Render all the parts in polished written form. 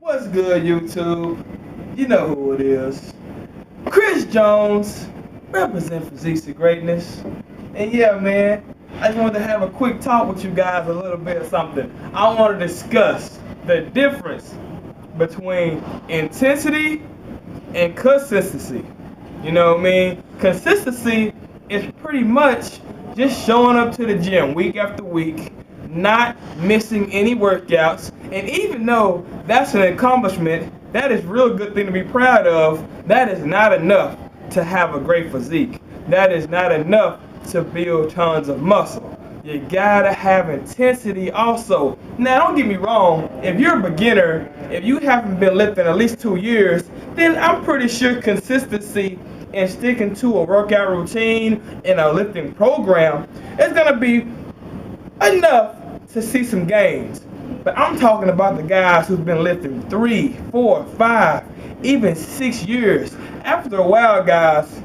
What's good, YouTube? You know who it is. Chris Jones, represent Physiques of Greatness. And yeah, man, I just wanted to have a quick talk with you guys a little bit of something. I want to discuss the difference between intensity and consistency. You know what I mean? Consistency is pretty much just showing up to the gym week after week, not missing any workouts. And even though that's an accomplishment, that is a real good thing to be proud of, that is not enough to have a great physique. That is not enough to build tons of muscle. You gotta have intensity also. Now, don't get me wrong, if you're a beginner, if you haven't been lifting at least 2 years, then I'm pretty sure consistency and sticking to a workout routine and a lifting program is gonna be enough to see some gains. But I'm talking about the guys who've been lifting 3, 4, 5, even 6 years. After a while, guys,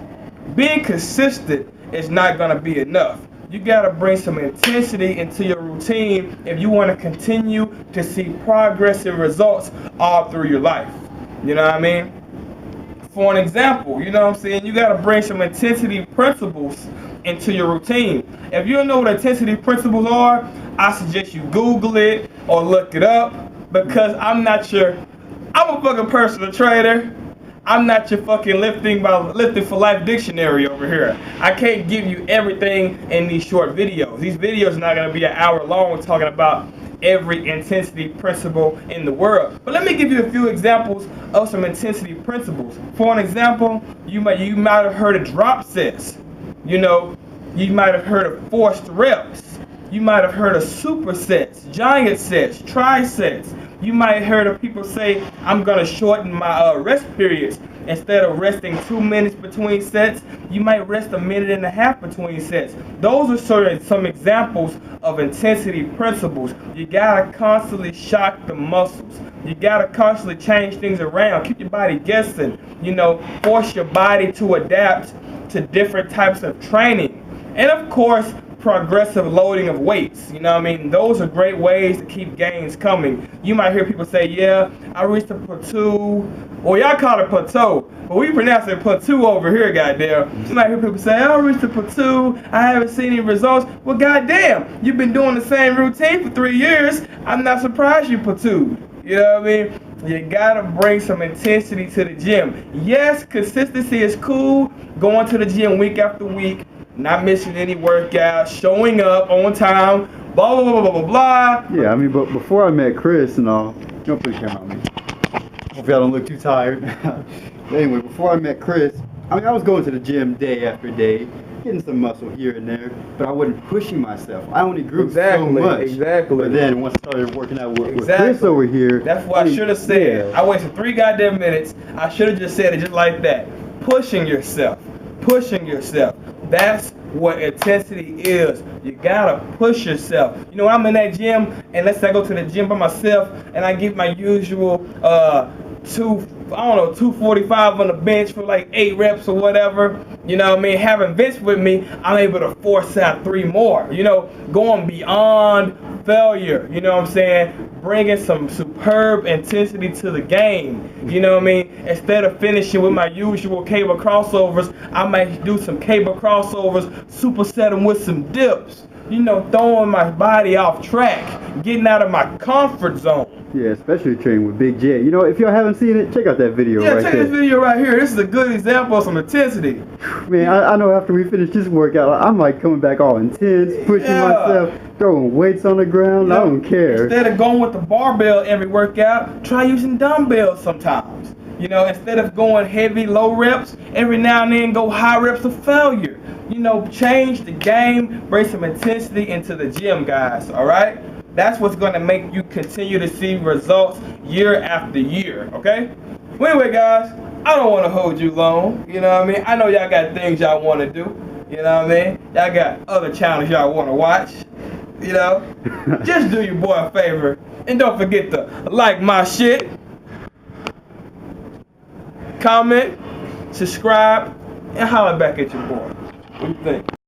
being consistent is not gonna be enough. You gotta bring some intensity into your routine if you wanna continue to see progress and results all through your life. You know what I mean? For an example, you know what I'm saying? You gotta bring some intensity principles into your routine. If you don't know what intensity principles are, I suggest you Google it or look it up, because I'm a fucking personal trainer. I'm not your fucking lifting for life dictionary over here. I can't give you everything in these short videos. These videos are not gonna be an hour long talking about every intensity principle in the world. But let me give you a few examples of some intensity principles. For an example, you might have heard of drop sets. You know, you might have heard of forced reps. You might have heard of supersets, giant sets, tri-sets. You might have heard of people say, I'm gonna shorten my rest periods. Instead of resting 2 minutes between sets, you might rest 1.5 minutes between sets. Those are some examples of intensity principles. You gotta constantly shock the muscles. You gotta constantly change things around. Keep your body guessing. You know, force your body to adapt to different types of training. And of course, progressive loading of weights. You know what I mean? Those are great ways to keep gains coming. You might hear people say, yeah, I reached a plateau. Well, y'all call it plateau, but we pronounce it plateau over here, goddamn. You might hear people say, I reached a plateau, I haven't seen any results. Well, goddamn, you've been doing the same routine for 3 years. I'm not surprised you plateaued. You know what I mean? You gotta bring some intensity to the gym. Yes, consistency is cool. Going to the gym week after week, not missing any workouts, showing up on time, blah, blah, blah, blah, blah, blah. Yeah, I mean, but before I met Chris and all, don't put the camera on me. Hope y'all don't look too tired. But anyway, before I met Chris, I mean, I was going to the gym day after day, getting some muscle here and there, but I wasn't pushing myself. I only grew so much. Exactly. But then once I started working out with Chris over here. That's what I should have said. I wasted 3 goddamn minutes. I should have just said it just like that. Pushing yourself. Pushing yourself. That's what intensity is. You gotta push yourself. You know, I'm in that gym, and let's say I go to the gym by myself, and I get my usual 245 on the bench for like 8 reps or whatever. You know what I mean? Having Vince with me, I'm able to force out 3 more. You know, going beyond failure. You know what I'm saying? Bringing some superb intensity to the game. You know what I mean? Instead of finishing with my usual cable crossovers, I might do some cable crossovers, superset them with some dips. You know, throwing my body off track, getting out of my comfort zone. Yeah, especially training with Big J. You know, if y'all haven't seen it, check out that video right there. Yeah, check this video right here. This is a good example of some intensity. Man, I know after we finish this workout, I'm like coming back all intense, pushing myself, throwing weights on the ground. You know, I don't care. Instead of going with the barbell every workout, try using dumbbells sometimes. You know, instead of going heavy, low reps, every now and then go high reps of failure. You know, change the game, bring some intensity into the gym, guys, all right? That's what's going to make you continue to see results year after year, okay? Well, anyway, guys, I don't want to hold you long, you know what I mean? I know y'all got things y'all want to do, you know what I mean? Y'all got other channels y'all want to watch, you know? Just do your boy a favor, and don't forget to like my shit, comment, subscribe, and holler back at your boy. What do you think?